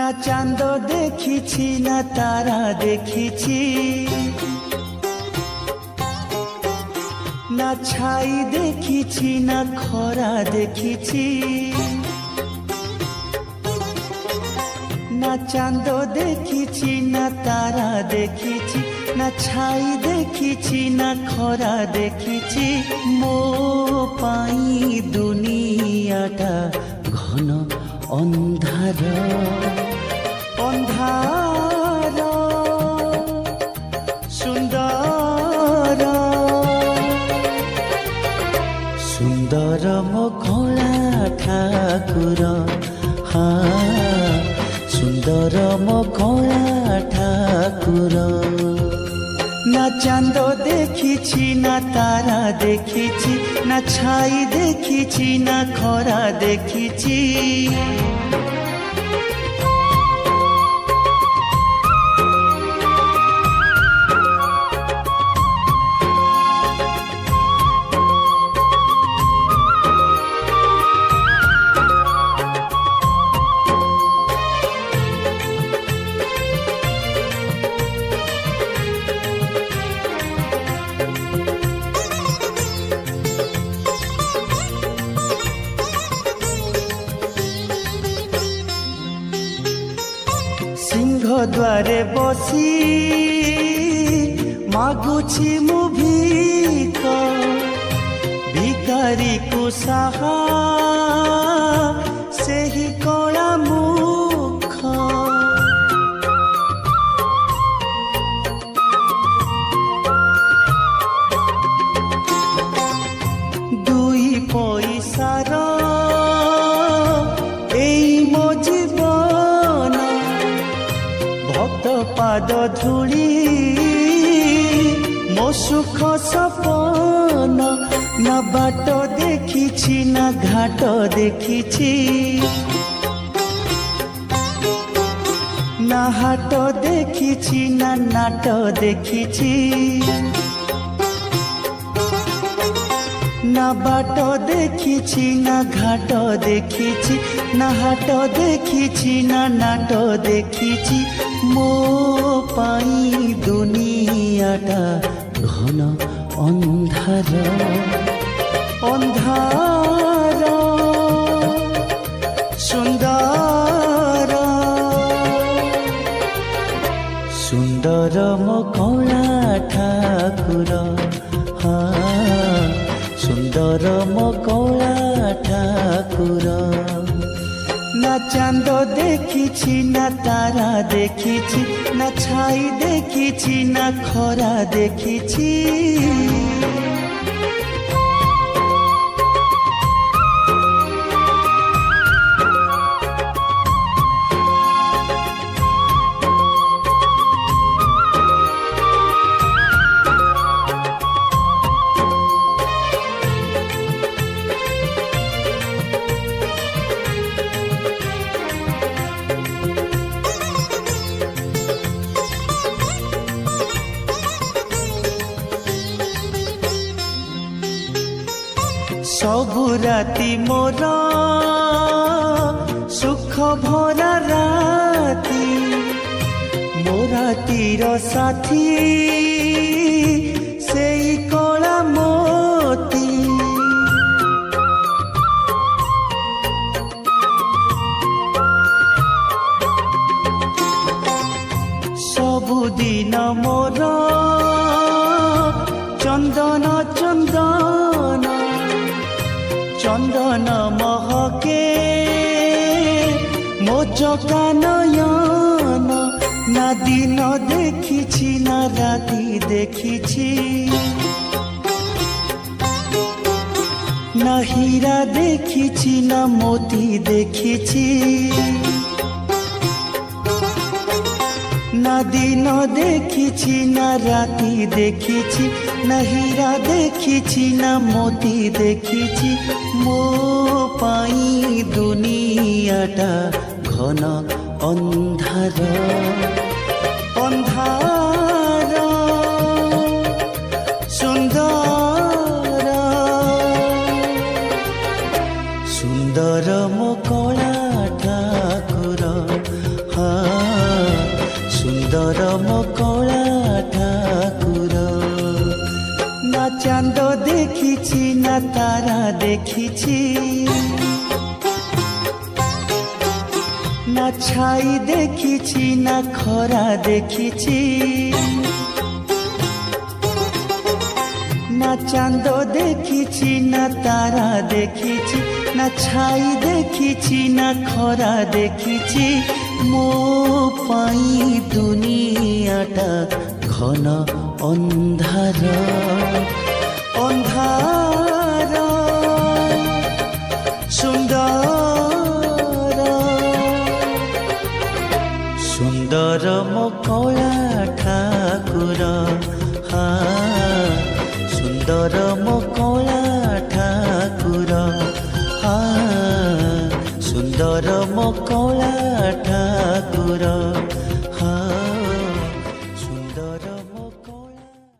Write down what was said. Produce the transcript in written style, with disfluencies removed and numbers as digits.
না চাঁদ দেখিছি না তারা দেখিছি, না ছাই দেখিছি না খরা দেখিছি, না চাঁদ দেখিছি না তারা দেখিছি, না ছাই দেখিছি না খরা দেখিছি। ମୋ ପାଇଁ দুনিয়াটা ঘন ଅନ୍ଧାର ଅନ୍ଧାର ସୁନ୍ଦର ସୁନ୍ଦର ମୋ କଳା ଠାକୁର, ହଁ ସୁନ୍ଦର ମୋ କଳା ଠାକୁର। না চাঁদ দেখিছি না তারা দেখিছি, না ছাই দেখিছি না খরা দেখিছি। সিংহ দ্বারে বসি মাগুছি মু ভিক, ভিকারীକୁ সাহা ସେହି କଳା মুখ। দুই পয়সার এই ମୋ জীবন, ভক্ত পাদ ধূলি ମୋ সুখ সপন। না বাট দেখিছি না ঘাট দেখিছি, না হাট দেখিছি না নাট দেখিছি, না বাট দেখিছি না ঘাট দেখিছি, না হাট দেখিছি না নাট দেখিছি। ମୋ ପାଇଁ দুনিয়াটা ঘন ଅନ୍ଧାର ଅନ୍ଧାର ସୁନ୍ଦର ସୁନ୍ଦର ମୋ କଳା ଠାକୁର, ହଁ ସୁନ୍ଦର ମୋ କଳା ଠାକୁର। না চাঁদ দেখিছি না তারা দেখিছি, না ছাই দেখিছি না খরা দেখিছি। ସବୁ ରାତି ମୋର ସୁଖ ଭରା ରାତି, ମୋ ରାତିର ସାଥୀ ସେଇ କଳା ମୋତି। ସବୁଦିନ ମୋର ଚନ୍ଦନ ଚନ୍ଦନ চন্দন মহকে ମୋ চকা নয়ন। না দিন দেখিছি না রাতি দেখিছি, না হীরা দেখিছি না মোতি দেখিছি, না দিন দেখিছি না রাতি দেখিছি, না হীরা দেখিছি না মোতি দেখিছি। ମୋ ପାଇଁ দুনিয়াটা ঘন ଅନ୍ଧାର ଅନ୍ଧାର ସୁନ୍ଦର ସୁନ୍ଦର ମୋ କଳା ଠାକୁର, ହଁ দেখিছি না তারা দেখিছি, না ছাই দেখিছি না খরা দেখিছি, না চাঁদ দেখিছি না তারা দেখিছি, না ছাই দেখিছি না খরা দেখিছি। ମୋ ପାଇଁ ଦୁନିଆଟା ଘନ ଅନ୍ଧାର ଅନ୍ଧାର ସୁନ୍ଦର ସୁନ୍ଦର ମୋ କଳା ଠାକୁର, ସୁନ୍ଦର ମୋ କଳା ଠାକୁର, ସୁନ୍ଦର ମୋ କଳା ଠାକୁର।